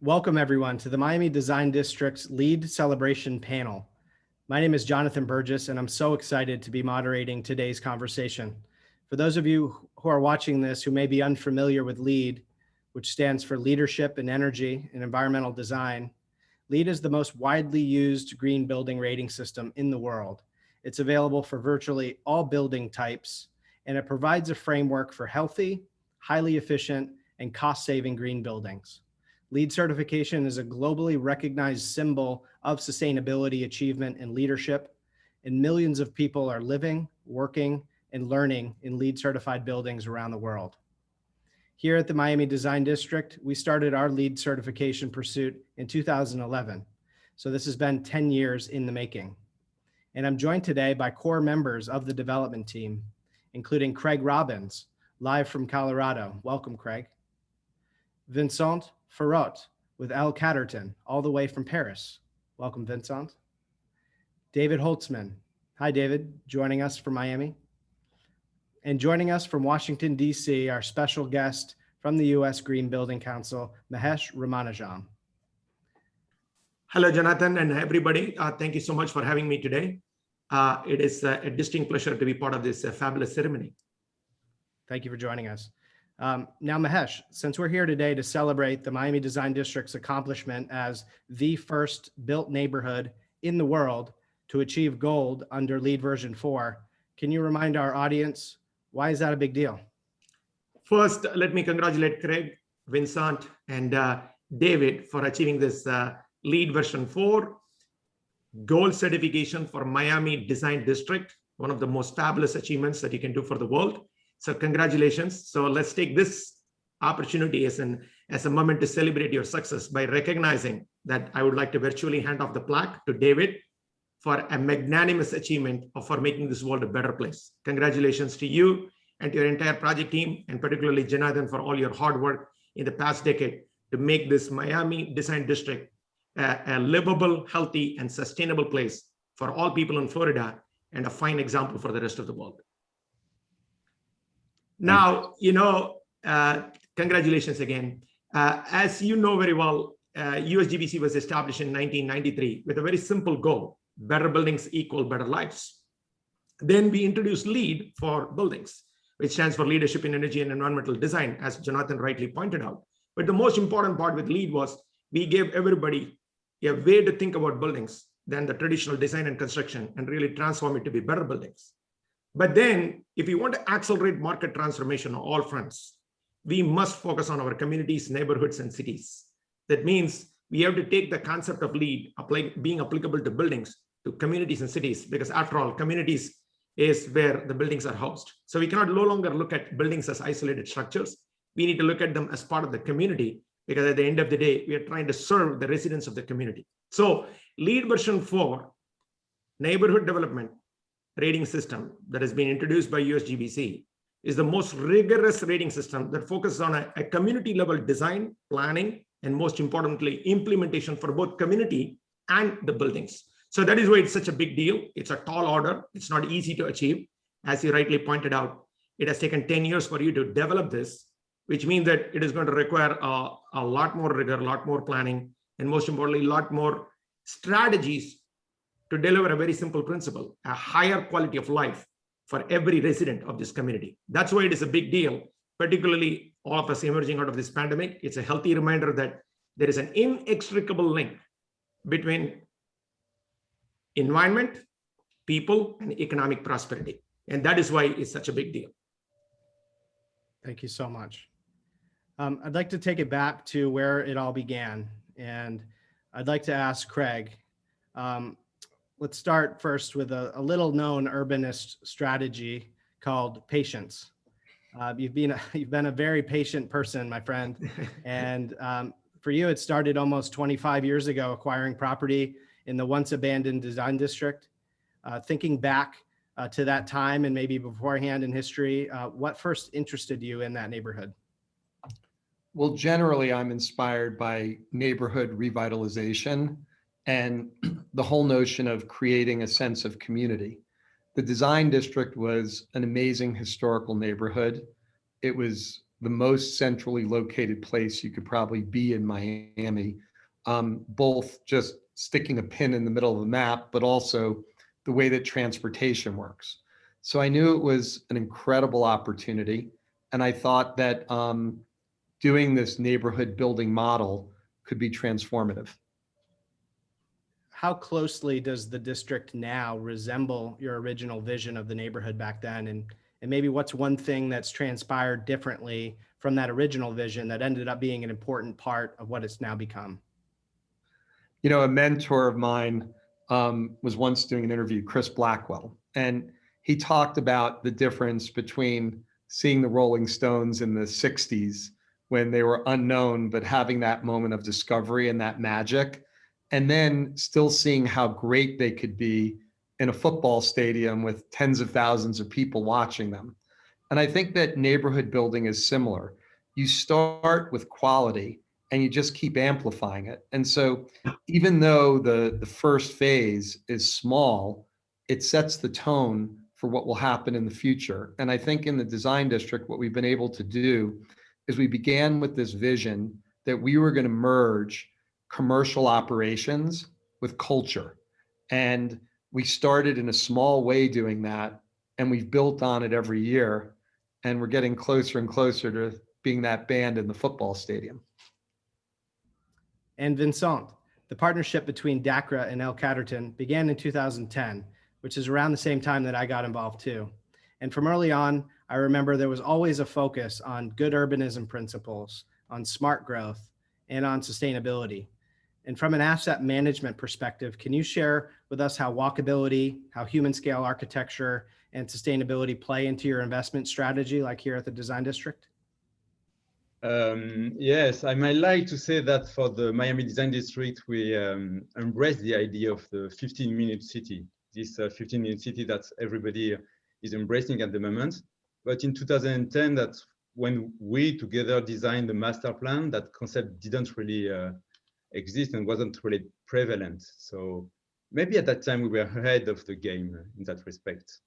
Welcome everyone to the Miami Design District's LEED Celebration panel. My name is Jonathan Burgess, and I'm so excited to be moderating today's conversation. For those of you who are watching this who may be unfamiliar with LEED, which stands for Leadership in Energy and Environmental Design, LEED is the most widely used green building rating system in the world. It's available for virtually all building types, and it provides a framework for healthy, highly efficient, and cost-saving green buildings. LEED certification is a globally recognized symbol of sustainability achievement and leadership, and millions of people are living, working, and learning in LEED certified buildings around the world. Here at the Miami Design District, we started our LEED certification pursuit in 2011. So this has been 10 years in the making. And I'm joined today by core members of the development team, including Craig Robbins, live from Colorado. Welcome, Craig. Vincent Férat with Catterton, all the way from Paris. Welcome, Vincent. David Holtzman. Hi, David, joining us from Miami. And joining us from Washington, D.C., our special guest from the U.S. Green Building Council, Mahesh Ramanujam. Hello, Jonathan and everybody. Thank you so much for having me today. It is a distinct pleasure to be part of this fabulous ceremony. Thank you for joining us. Now, Mahesh, since we're here today to celebrate the Miami Design District's accomplishment as the first built neighborhood in the world to achieve gold under LEED version 4, can you remind our audience, why is that a big deal? First, let me congratulate Craig, Vincent, and David for achieving this LEED version 4 gold certification for Miami Design District, one of the most fabulous achievements that you can do for the world. So congratulations. So let's take this opportunity as a moment to celebrate your success by recognizing that I would like to virtually hand off the plaque to David for a magnanimous achievement for making this world a better place. Congratulations to you and to your entire project team, and particularly Jonathan for all your hard work in the past decade to make this Miami Design District a livable, healthy, and sustainable place for all people in Florida, and a fine example for the rest of the world. Now, congratulations again. As you know very well, USGBC was established in 1993 with a very simple goal: better buildings equal better lives. Then we introduced LEED for buildings, which stands for Leadership in Energy and Environmental Design, as Jonathan rightly pointed out. But the most important part with LEED was we gave everybody a way to think about buildings than the traditional design and construction, and really transform it to be better buildings. But then, if we want to accelerate market transformation on all fronts, we must focus on our communities, neighborhoods, and cities. That means we have to take the concept of LEED being applicable to buildings, to communities and cities, because after all, communities is where the buildings are housed. So we cannot no longer look at buildings as isolated structures. We need to look at them as part of the community, because at the end of the day, we are trying to serve the residents of the community. So LEED version 4, neighborhood development rating system that has been introduced by USGBC, is the most rigorous rating system that focuses on a community level design, planning, and most importantly, implementation for both community and the buildings. So that is why it's such a big deal. It's a tall order. It's not easy to achieve. As you rightly pointed out, it has taken 10 years for you to develop this, which means that it is going to require a lot more rigor, a lot more planning, and most importantly, a lot more strategies to deliver a very simple principle: a higher quality of life for every resident of this community. That's why it is a big deal, particularly all of us emerging out of this pandemic. It's a healthy reminder that there is an inextricable link between environment, people, and economic prosperity. And that is why it's such a big deal. Thank you so much. I'd like to take it back to where it all began. And I'd like to ask Craig, let's start first with a little known urbanist strategy called patience. You've been a very patient person, my friend. And for you, it started almost 25 years ago, acquiring property in the once abandoned design district. Thinking back to that time and maybe beforehand in history, what first interested you in that neighborhood? Well, generally, I'm inspired by neighborhood revitalization and the whole notion of creating a sense of community. The design district was an amazing historical neighborhood. It was the most centrally located place you could probably be in Miami, both just sticking a pin in the middle of the map, but also the way that transportation works. So I knew it was an incredible opportunity. And I thought that doing this neighborhood building model could be transformative. How closely does the district now resemble your original vision of the neighborhood back then? And maybe what's one thing that's transpired differently from that original vision that ended up being an important part of what it's now become? You know, a mentor of mine was once doing an interview, Chris Blackwell, and he talked about the difference between seeing the Rolling Stones in the 60s when they were unknown, but having that moment of discovery and that magic, and then still seeing how great they could be in a football stadium with tens of thousands of people watching them. And I think that neighborhood building is similar. You start with quality and you just keep amplifying it. And so even though the first phase is small, it sets the tone for what will happen in the future. And I think in the design district, what we've been able to do is we began with this vision that we were going to merge commercial operations with culture. And we started in a small way doing that, and we've built on it every year. And we're getting closer and closer to being that band in the football stadium. And Vincent, the partnership between Dacra and Catterton began in 2010, which is around the same time that I got involved too. And from early on, I remember there was always a focus on good urbanism principles, on smart growth, and on sustainability. And from an asset management perspective, can you share with us how walkability, how human scale architecture, and sustainability play into your investment strategy, like here at the Design District? Yes, I might like to say that for the Miami Design District, we embrace the idea of the 15-minute city, this 15-minute city that everybody is embracing at the moment. But in 2010, that's when we together designed the master plan. That concept didn't really exist and wasn't really prevalent. So maybe at that time we were ahead of the game in that respect.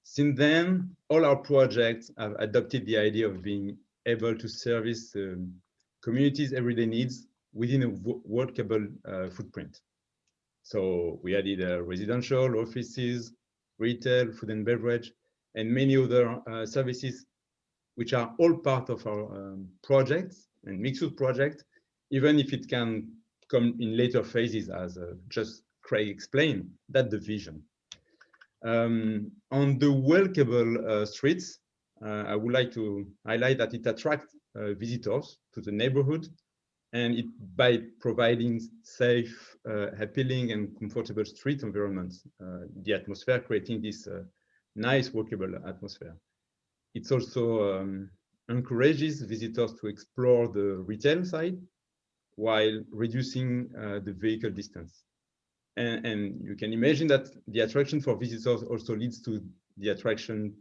Since then, all our projects have adopted the idea of being able to service the community's everyday needs within a workable footprint. So we added residential, offices, retail, food and beverage, and many other services, which are all part of our projects and mixed-use project, even if it can come in later phases, as just Craig explained. That's the vision. On the walkable streets, I would like to highlight that it attracts visitors to the neighborhood, and by providing safe, appealing, and comfortable street environments, the atmosphere, creating this nice walkable atmosphere. It also encourages visitors to explore the retail side while reducing the vehicle distance. And you can imagine that the attraction for visitors also leads to the attraction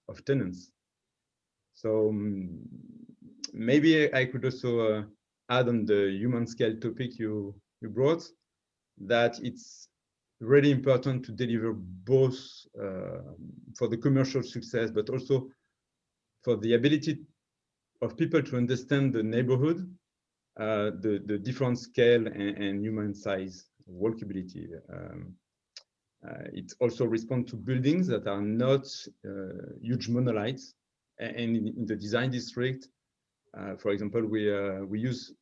of tenants. So maybe I could also add on the human scale topic you brought, that it's really important to deliver both for the commercial success, but also for the ability of people to understand the neighborhood, the different scale and human size, walkability. It also responds to buildings that are not huge monoliths. And in the design district, for example, we use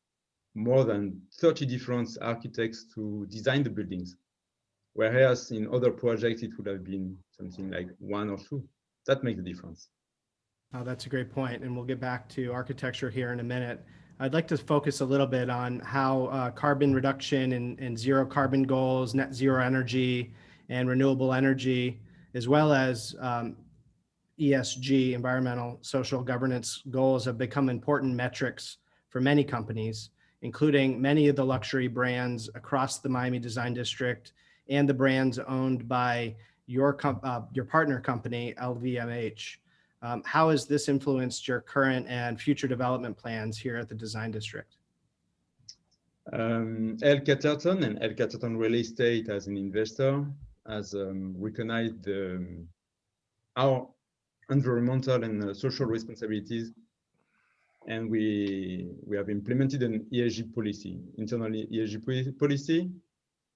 more than 30 different architects to design the buildings, whereas in other projects it would have been something like one or two. That makes a difference. Oh, that's a great point, and we'll get back to architecture here in a minute. I'd like to focus a little bit on how carbon reduction and zero carbon goals, net zero energy, and renewable energy, as well as ESG, environmental, social governance goals, have become important metrics for many companies, including many of the luxury brands across the Miami Design District and the brands owned by your partner company, LVMH. How has this influenced your current and future development plans here at the Design District? Catterton and Catterton Real Estate as an investor has recognized our environmental and social responsibilities. And we have implemented an ESG policy, internally ESG policy.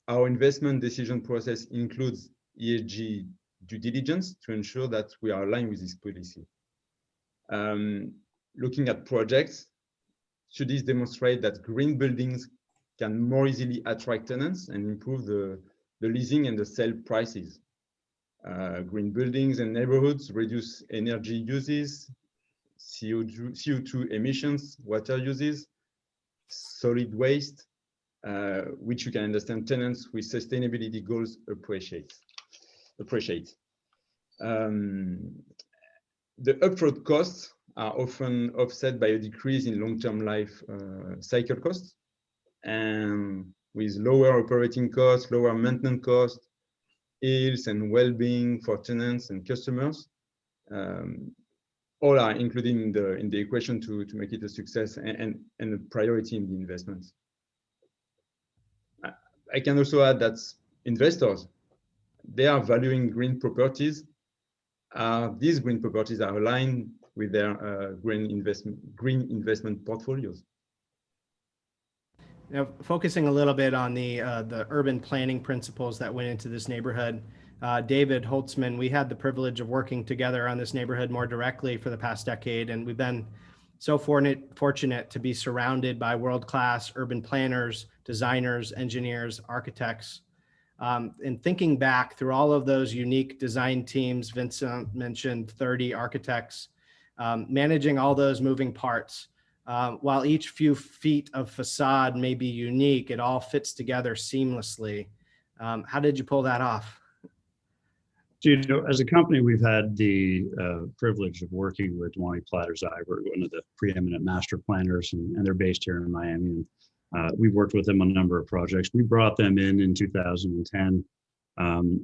Our investment decision process includes ESG due diligence to ensure that we are aligned with this policy. Looking at projects, studies demonstrate that green buildings can more easily attract tenants and improve the leasing and the sale prices. Green buildings and neighborhoods reduce energy uses, CO2 emissions, water uses, solid waste, which you can understand tenants with sustainability goals appreciate. The upfront costs are often offset by a decrease in long-term life cycle costs, and with lower operating costs, lower maintenance costs, health and well-being for tenants and customers, all are included in the equation to make it a success and a priority in the investments. I can also add that investors, they are valuing green properties. These green properties are aligned with their green investment portfolios. Now, focusing a little bit on the urban planning principles that went into this neighborhood, David Holtzman, we had the privilege of working together on this neighborhood more directly for the past decade, and we've been so fortunate to be surrounded by world-class urban planners, designers, engineers, architects. And thinking back through all of those unique design teams, Vincent mentioned 30 architects, managing all those moving parts. While each few feet of facade may be unique, it all fits together seamlessly. How did you pull that off? So, you know, as a company, we've had the privilege of working with Dwani Platters-Ivory, one of the preeminent master planners, and they're based here in Miami. We've worked with them on a number of projects. We brought them in 2010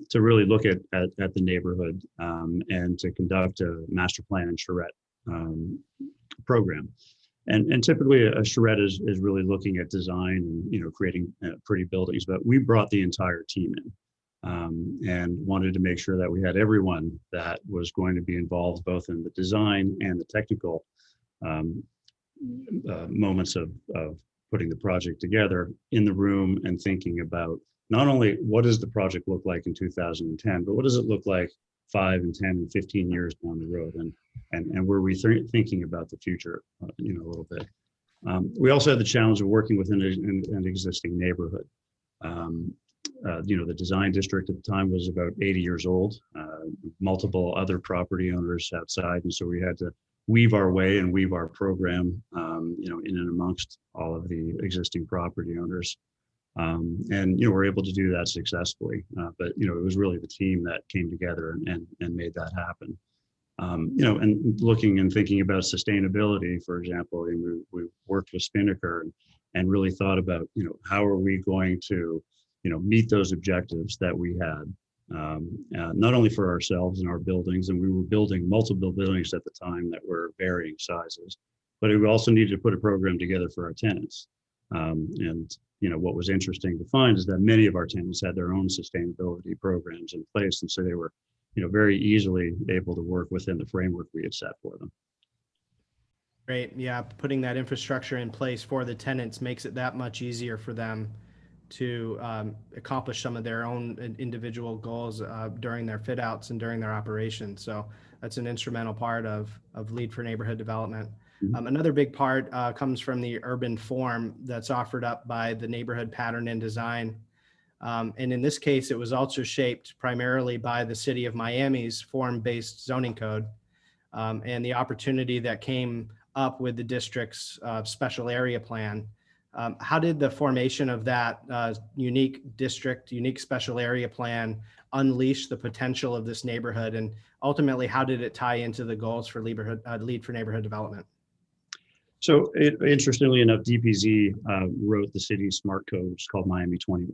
to really look at the neighborhood and to conduct a master plan and charrette program. And typically a charrette is really looking at design and, you know, creating pretty buildings, but we brought the entire team in and wanted to make sure that we had everyone that was going to be involved both in the design and the technical moments of putting the project together in the room and thinking about not only what does the project look like in 2010, but what does it look like 5 and 10 and 15 years down the road, and were we thinking about the future, you know, a little bit. We also had the challenge of working within an existing neighborhood. You know, the design district at the time was about 80 years old, multiple other property owners outside, and so we had to weave our way and weave our program, you know, in and amongst all of the existing property owners. And, you know, we're able to do that successfully, but, you know, it was really the team that came together and made that happen. You know, and looking and thinking about sustainability, for example, we worked with Spinnaker and really thought about, you know, how are we going to, you know, meet those objectives that we had, not only for ourselves and our buildings, and we were building multiple buildings at the time that were varying sizes, but we also needed to put a program together for our tenants. And, you know, what was interesting to find is that many of our tenants had their own sustainability programs in place. And so they were, you know, very easily able to work within the framework we had set for them. Great. Yeah. Putting that infrastructure in place for the tenants makes it that much easier for them to accomplish some of their own individual goals during their fit outs and during their operations. So that's an instrumental part of LEED for neighborhood development. Another big part comes from the urban form that's offered up by the neighborhood pattern and design. And in this case, it was also shaped primarily by the city of Miami's form-based zoning code and the opportunity that came up with the district's special area plan. How did the formation of that unique district, unique special area plan unleash the potential of this neighborhood? And ultimately, how did it tie into the goals for LEED for neighborhood development? So interestingly enough, DPZ wrote the city's smart code, which is called Miami 21.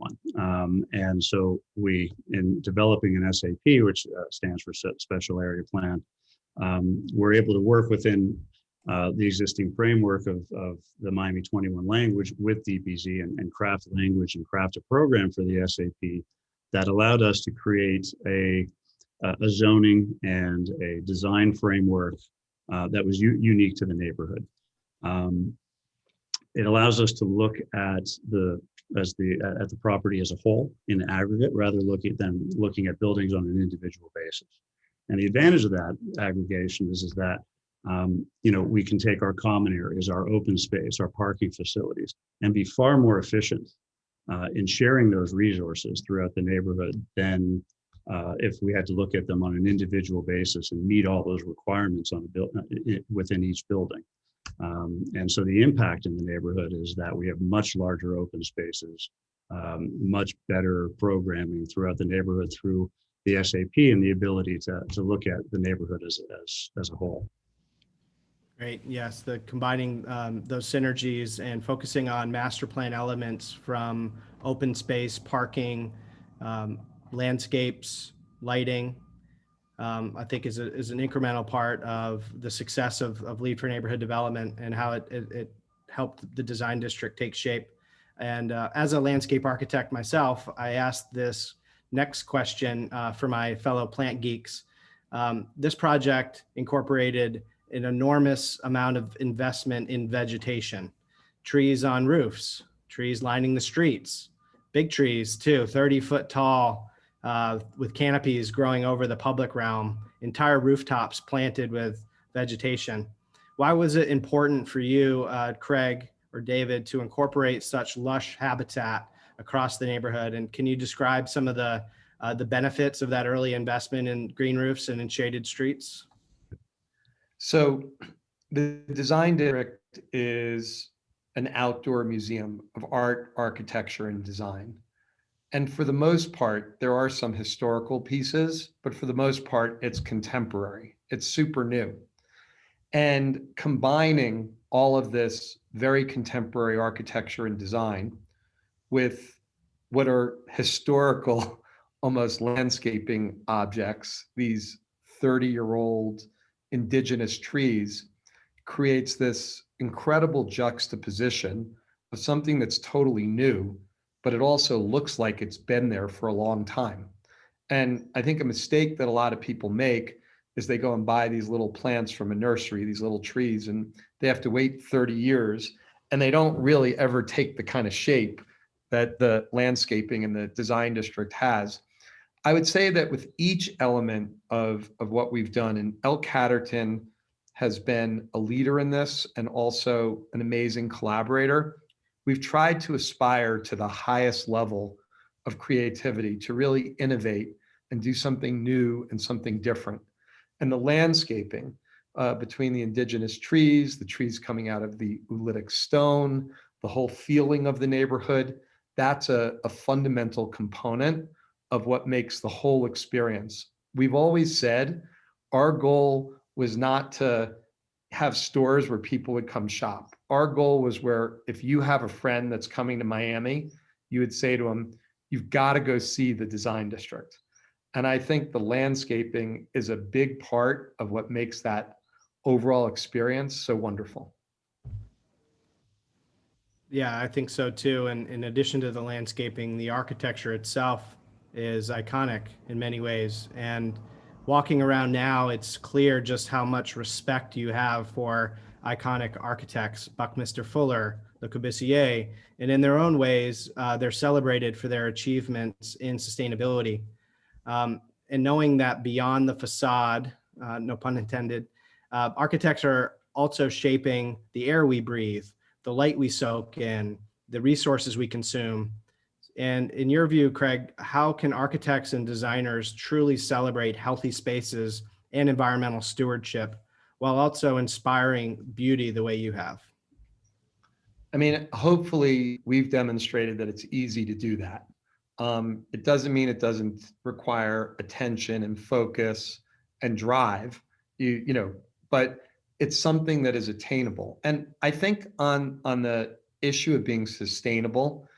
And so we, in developing an SAP, which stands for Special Area Plan, we're able to work within the existing framework of the Miami 21 language with DPZ and craft language and craft a program for the SAP that allowed us to create a a zoning and a design framework that was unique to the neighborhood. It allows us to look at the property as a whole in aggregate, rather than looking at buildings on an individual basis. And the advantage of that aggregation is that we can take our common areas, our open space, our parking facilities, and be far more efficient in sharing those resources throughout the neighborhood than if we had to look at them on an individual basis and meet all those requirements on within each building. And so the impact in the neighborhood is that we have much larger open spaces, much better programming throughout the neighborhood through the SAP, and the ability to look at the neighborhood as a whole. Great. Yes, the combining those synergies and focusing on master plan elements from open space, parking, landscapes, lighting, I think is an incremental part of the success of LEED for neighborhood development and how it helped the design district take shape. And as a landscape architect myself, I asked this next question for my fellow plant geeks. This project incorporated an enormous amount of investment in vegetation, trees on roofs, trees lining the streets, big trees too, 30-foot tall, with canopies growing over the public realm, entire rooftops planted with vegetation. Why was it important for you, Craig or David, to incorporate such lush habitat across the neighborhood? And can you describe some of the benefits of that early investment in green roofs and in shaded streets? So the design district is an outdoor museum of art, architecture, and design. And for the most part, there are some historical pieces, but for the most part, it's contemporary. It's super new. And combining all of this very contemporary architecture and design with what are historical, almost landscaping objects, these 30-year-old indigenous trees, creates this incredible juxtaposition of something that's totally new, but it also looks like it's been there for a long time. And I think a mistake that a lot of people make is they go and buy these little plants from a nursery, these little trees, and they have to wait 30 years, and they don't really ever take the kind of shape that the landscaping and the design district has. I would say that with each element of what we've done, and Catterton has been a leader in this and also an amazing collaborator, we've tried to aspire to the highest level of creativity to really innovate and do something new and something different. And the landscaping between the indigenous trees, the trees coming out of the oolitic stone, the whole feeling of the neighborhood, that's a fundamental component of what makes the whole experience. We've always said our goal was not to have stores where people would come shop. Our goal was where if you have a friend that's coming to Miami, you would say to them, you've got to go see the design district. And I think the landscaping is a big part of what makes that overall experience so wonderful. Yeah, I think so too. And in addition to the landscaping, the architecture itself is iconic in many ways. And walking around now, it's clear just how much respect you have for iconic architects, Buckminster Fuller, Le Corbusier, and in their own ways, they're celebrated for their achievements in sustainability. And knowing that beyond the facade, no pun intended, architects are also shaping the air we breathe, the light we soak in, the resources we consume. And in your view, Craig, how can architects and designers truly celebrate healthy spaces and environmental stewardship while also inspiring beauty the way you have? I mean, hopefully we've demonstrated that it's easy to do that. It doesn't mean it doesn't require attention and focus and drive, but it's something that is attainable. And I think on the issue of being sustainable,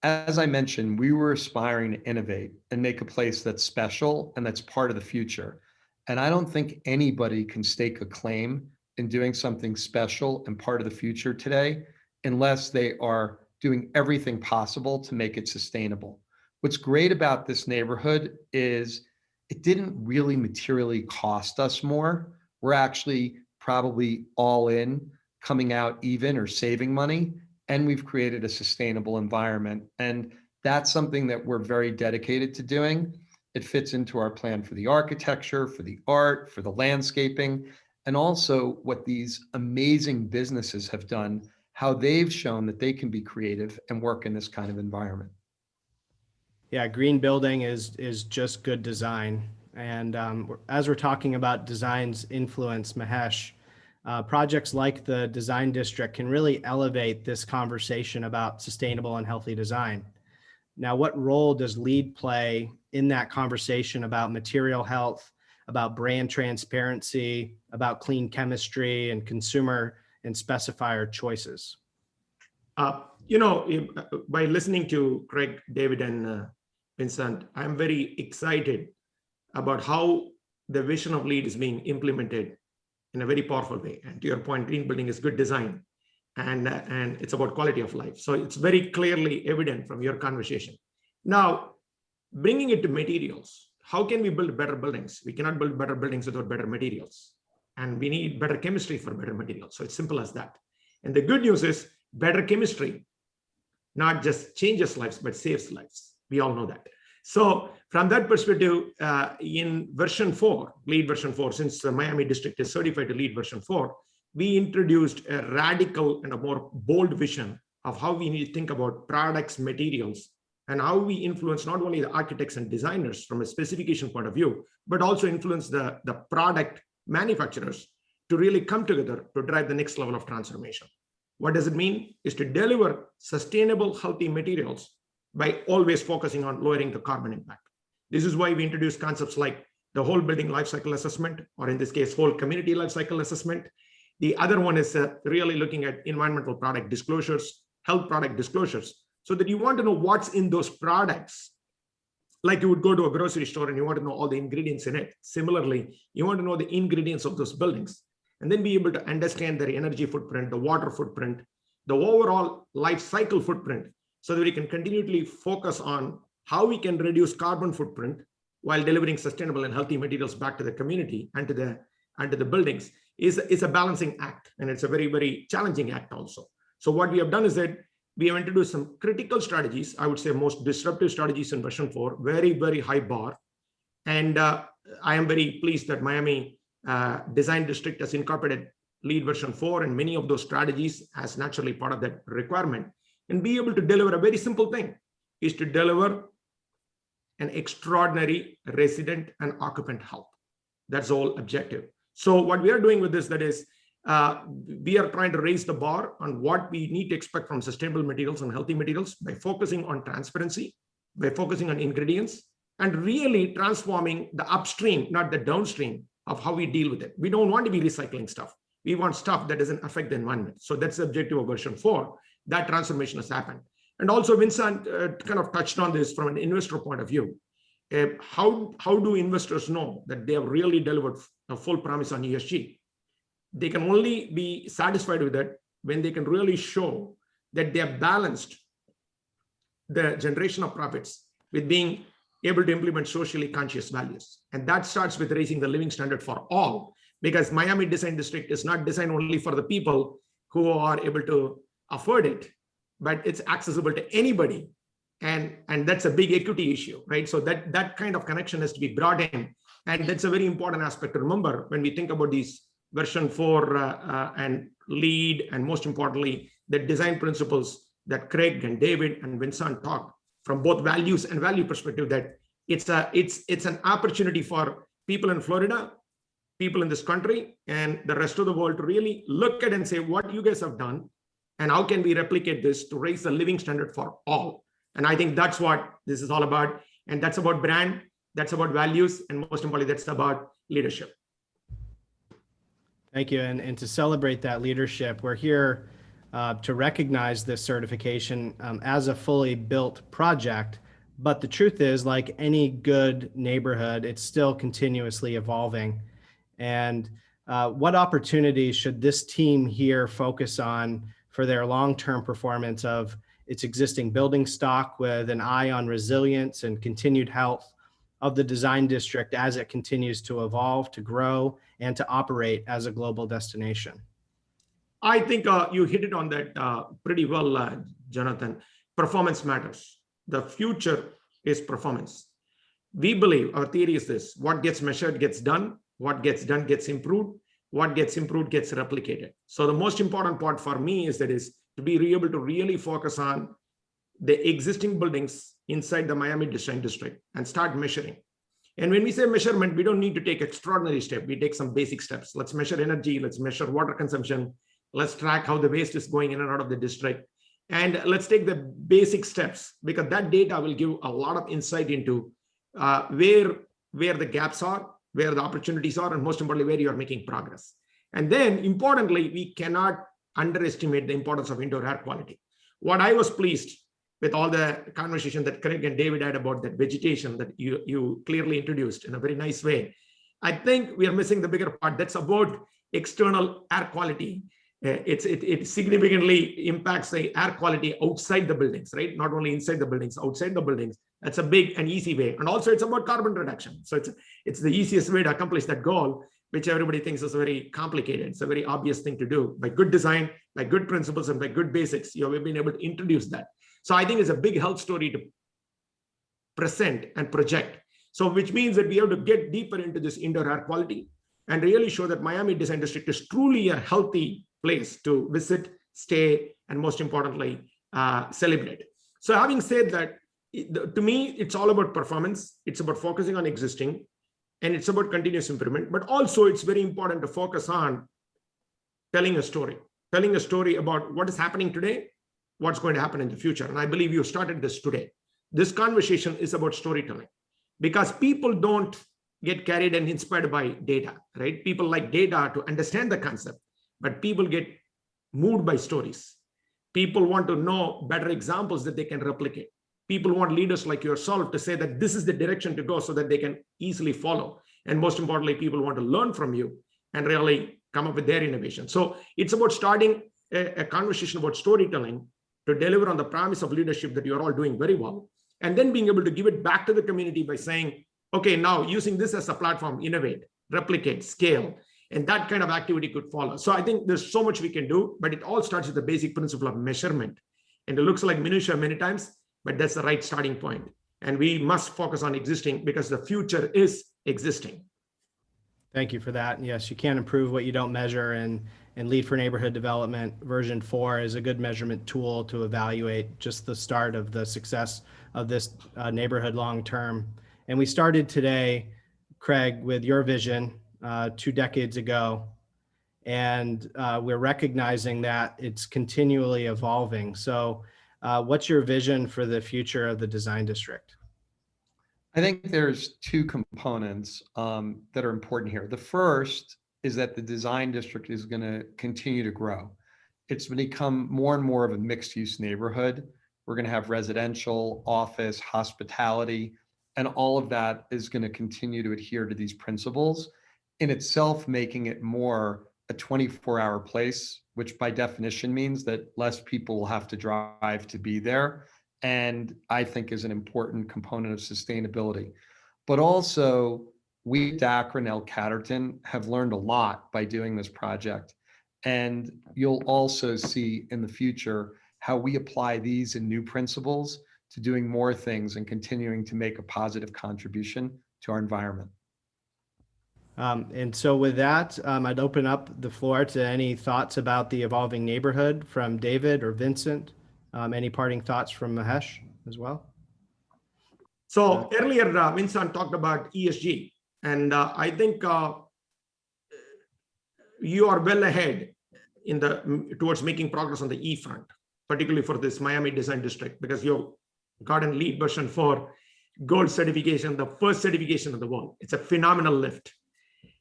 as I mentioned, we were aspiring to innovate and make a place that's special and that's part of the future. And I don't think anybody can stake a claim in doing something special and part of the future today unless they are doing everything possible to make it sustainable. What's great about this neighborhood is it didn't really materially cost us more. We're actually probably all in, coming out even or saving money, and we've created a sustainable environment. And that's something that we're very dedicated to doing. It fits into our plan for the architecture, for the art, for the landscaping, and also what these amazing businesses have done, how they've shown that they can be creative and work in this kind of environment. Yeah, green building is just good design. And as we're talking about design's influence, Mahesh, projects like the Design District can really elevate this conversation about sustainable and healthy design. Now, what role does LEED play in that conversation about material health, about brand transparency, about clean chemistry and consumer and specifier choices? By listening to Craig, David, and Vincent, I'm very excited about how the vision of LEED is being implemented in a very powerful way. And to your point, green building is good design, and it's about quality of life. So it's very clearly evident from your conversation. Now, bringing it to materials, how can we build better buildings? We cannot build better buildings without better materials. And we need better chemistry for better materials. So it's simple as that. And the good news is better chemistry not just changes lives, but saves lives. We all know that. So from that perspective, in version 4, LEED version 4, since the Miami district is certified to LEED version 4, we introduced a radical and a more bold vision of how we need to think about products, materials, and how we influence not only the architects and designers from a specification point of view, but also influence the product manufacturers to really come together to drive the next level of transformation. What does it mean? Is to deliver sustainable, healthy materials by always focusing on lowering the carbon impact. This is why we introduce concepts like the whole building life cycle assessment, or in this case, whole community life cycle assessment. The other one is really looking at environmental product disclosures, health product disclosures, so that you want to know what's in those products. Like you would go to a grocery store and you want to know all the ingredients in it. Similarly, you want to know the ingredients of those buildings, and then be able to understand their energy footprint, the water footprint, the overall life cycle footprint, so that we can continually focus on how we can reduce carbon footprint while delivering sustainable and healthy materials back to the community and to the buildings is a balancing act. And it's a very, very challenging act also. So what we have done is that we have introduced some critical strategies, I would say most disruptive strategies in version 4, very, very high bar. And I am very pleased that Miami Design District has incorporated LEED version 4 and many of those strategies as naturally part of that requirement, and be able to deliver a very simple thing, is to deliver an extraordinary resident and occupant health. That's the whole objective. So what we are doing with this, that is, we are trying to raise the bar on what we need to expect from sustainable materials and healthy materials by focusing on transparency, by focusing on ingredients, and really transforming the upstream, not the downstream, of how we deal with it. We don't want to be recycling stuff. We want stuff that doesn't affect the environment. So that's the objective of version 4. That transformation has happened. And also Vincent kind of touched on this from an investor point of view. How do investors know that they have really delivered a full promise on ESG? They can only be satisfied with it when they can really show that they have balanced the generation of profits with being able to implement socially conscious values. And that starts with raising the living standard for all, because Miami Design District is not designed only for the people who are able to afford it, but it's accessible to anybody. And that's a big equity issue, right? So that kind of connection has to be brought in. And that's a very important aspect to remember when we think about these version 4 and LEED, and most importantly, the design principles that Craig and David and Vincent talked from both values and value perspective, that it's an opportunity for people in Florida, people in this country, and the rest of the world to really look at and say what you guys have done and how can we replicate this to raise the living standard for all. And I think that's what this is all about. And that's about brand, that's about values, and most importantly, that's about leadership. Thank you. And to celebrate that leadership, we're here to recognize this certification as a fully built project. But the truth is, like any good neighborhood, it's still continuously evolving. And what opportunities should this team here focus on for their long-term performance of its existing building stock with an eye on resilience and continued health, of the design district as it continues to evolve, to grow, and to operate as a global destination? I think you hit it on that pretty well, Jonathan. Performance matters. The future is performance. We believe, our theory is this: what gets measured gets done, what gets done gets improved, what gets improved gets replicated. So the most important part for me is to be able to really focus on the existing buildings inside the Miami Design District and start measuring. And when we say measurement, we don't need to take extraordinary steps. We take some basic steps. Let's measure energy, let's measure water consumption, let's track how the waste is going in and out of the district. And let's take the basic steps, because that data will give a lot of insight into where the gaps are, where the opportunities are, and most importantly, where you are making progress. And then importantly, we cannot underestimate the importance of indoor air quality. What I was pleased with all the conversation that Craig and David had about that vegetation that you clearly introduced in a very nice way, I think we are missing the bigger part. That's about external air quality. It significantly impacts the air quality outside the buildings, right? Not only inside the buildings, outside the buildings. That's a big and easy way. And also it's about carbon reduction. So it's the easiest way to accomplish that goal, which everybody thinks is very complicated. It's a very obvious thing to do. By good design, by good principles, and by good basics, you've been able to introduce that. So I think it's a big health story to present and project. So which means that we have to get deeper into this indoor air quality and really show that Miami Design District is truly a healthy place to visit, stay, and most importantly, celebrate. So having said that, to me, it's all about performance. It's about focusing on existing, and it's about continuous improvement. But also, it's very important to focus on telling a story about what is happening today, what's going to happen in the future. And I believe you started this today. This conversation is about storytelling, because people don't get carried and inspired by data, right? People like data to understand the concept, but people get moved by stories. People want to know better examples that they can replicate. People want leaders like yourself to say that this is the direction to go so that they can easily follow. And most importantly, people want to learn from you and really come up with their innovation. So it's about starting a conversation about storytelling to deliver on the promise of leadership that you're all doing very well. And then being able to give it back to the community by saying, okay, now using this as a platform, innovate, replicate, scale, and that kind of activity could follow. So I think there's so much we can do, but it all starts with the basic principle of measurement. And it looks like minutia many times, but that's the right starting point. And we must focus on existing because the future is existing. Thank you for that. Yes, you can't improve what you don't measure, and LEED for Neighborhood Development version 4 is a good measurement tool to evaluate just the start of the success of this neighborhood long term. And we started today, Craig, with your vision 2 decades ago, and we're recognizing that it's continually evolving. So what's your vision for the future of the design district? I think there's 2 components that are important here. The first is that the design district is going to continue to grow. It's become more and more of a mixed-use neighborhood. We're going to have residential, office, hospitality, and all of that is going to continue to adhere to these principles, in itself making it more a 24-hour place, which by definition means that less people will have to drive to be there, and I think is an important component of sustainability. But also, we at Dacra and Catterton have learned a lot by doing this project, and you'll also see in the future how we apply these and new principles to doing more things and continuing to make a positive contribution to our environment. And so with that, I'd open up the floor to any thoughts about the evolving neighborhood from David or Vincent. Any parting thoughts from Mahesh as well? So earlier, Vincent talked about ESG, and I think you are well ahead towards making progress on the E front, particularly for this Miami Design District, because you've gotten LEED version 4 gold certification, the first certification in the world. It's a phenomenal lift.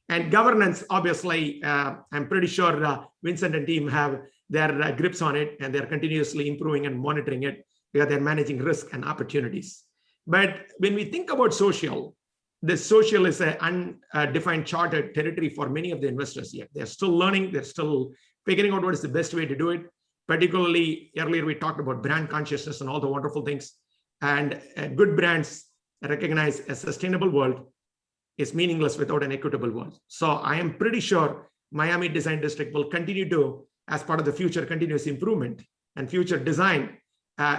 And governance, obviously, I'm pretty sure Vincent and team have their grips on it, and they're continuously improving and monitoring it because they're managing risk and opportunities. But when we think about social, the social is an undefined chartered territory for many of the investors yet. They're still learning, they're still figuring out what is the best way to do it. Particularly, earlier we talked about brand consciousness and all the wonderful things. And good brands recognize a sustainable world is meaningless without an equitable world. So I am pretty sure Miami Design District will continue to, as part of the future continuous improvement and future design,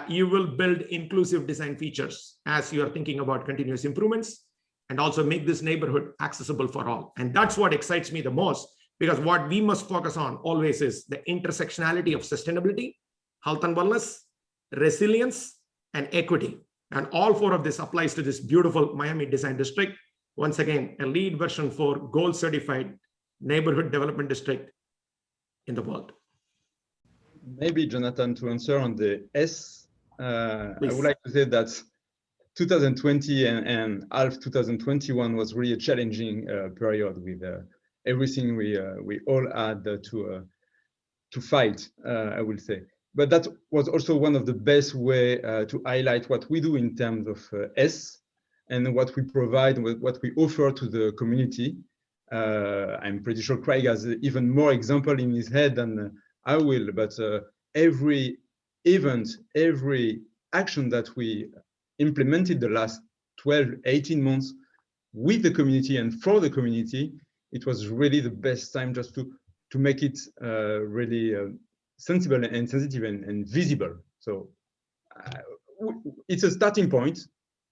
you will build inclusive design features as you are thinking about continuous improvements, and also make this neighborhood accessible for all. And that's what excites me the most, because what we must focus on always is the intersectionality of sustainability, health and wellness, resilience, and equity. And all four of this applies to this beautiful Miami Design District. Once again, a LEED version 4 gold certified neighborhood development district in the world. Maybe, Jonathan, to answer on the S, I Please. would like to say that 2020 and half 2021 was really a challenging period with everything we all had to fight, I will say. But that was also one of the best way to highlight what we do in terms of S, and what we provide, what we offer to the community. I'm pretty sure Craig has even more example in his head than I will, but every event, every action that we implemented the last 12, 18 months with the community and for the community, it was really the best time just to make it really sensible and sensitive and visible. So it's a starting point,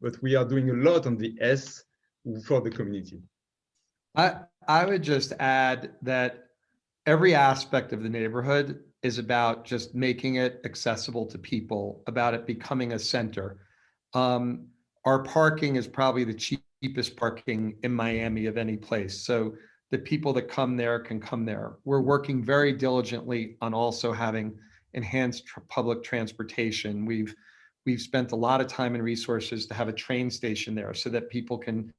but we are doing a lot on the S for the community. I would just add that every aspect of the neighborhood is about just making it accessible to people, about it becoming a center. Our parking is probably the cheapest parking in Miami of any place. So the people that come there can come there. We're working very diligently on also having enhanced public transportation. We've spent a lot of time and resources to have a train station there so that people can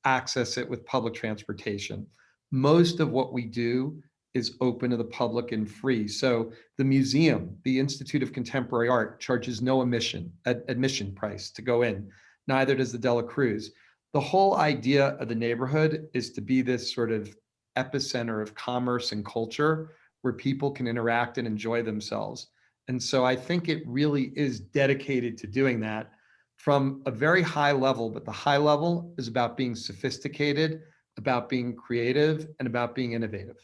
access it with public transportation. Most of what we do is open to the public and free. So the museum, the Institute of Contemporary Art, charges no admission price to go in. Neither does the Dela Cruz. The whole idea of the neighborhood is to be this sort of epicenter of commerce and culture where people can interact and enjoy themselves. And so I think it really is dedicated to doing that from a very high level, but the high level is about being sophisticated, about being creative, and about being innovative.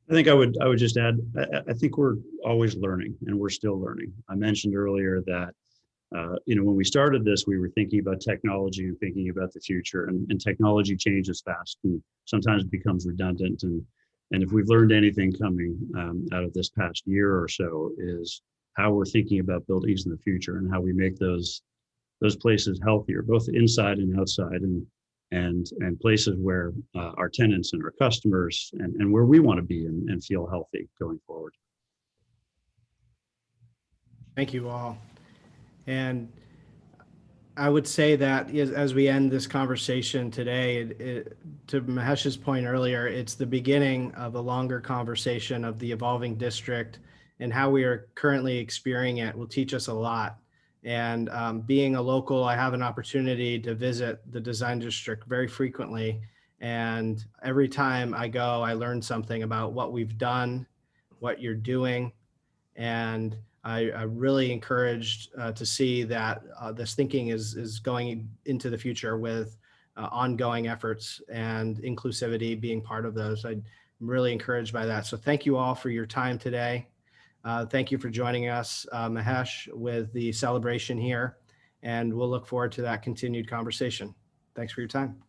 I think I would just add, I think we're always learning, and we're still learning. I mentioned earlier that when we started this, we were thinking about technology and thinking about the future, and technology changes fast and sometimes becomes redundant. And if we've learned anything coming out of this past year or so, is how we're thinking about buildings in the future and how we make those places healthier, both inside and outside, and places where our tenants and our customers and where we want to be and feel healthy going forward. Thank you all. And I would say that as we end this conversation today, to Mahesh's point earlier, it's the beginning of a longer conversation of the evolving district, and how we are currently experiencing it will teach us a lot. And being a local, I have an opportunity to visit the design district very frequently. And every time I go, I learn something about what we've done, what you're doing. And I really encouraged to see that this thinking is going into the future with ongoing efforts, and inclusivity being part of those. I'm really encouraged by that. So thank you all for your time today. Thank you for joining us, Mahesh, with the celebration here, and we'll look forward to that continued conversation. Thanks for your time.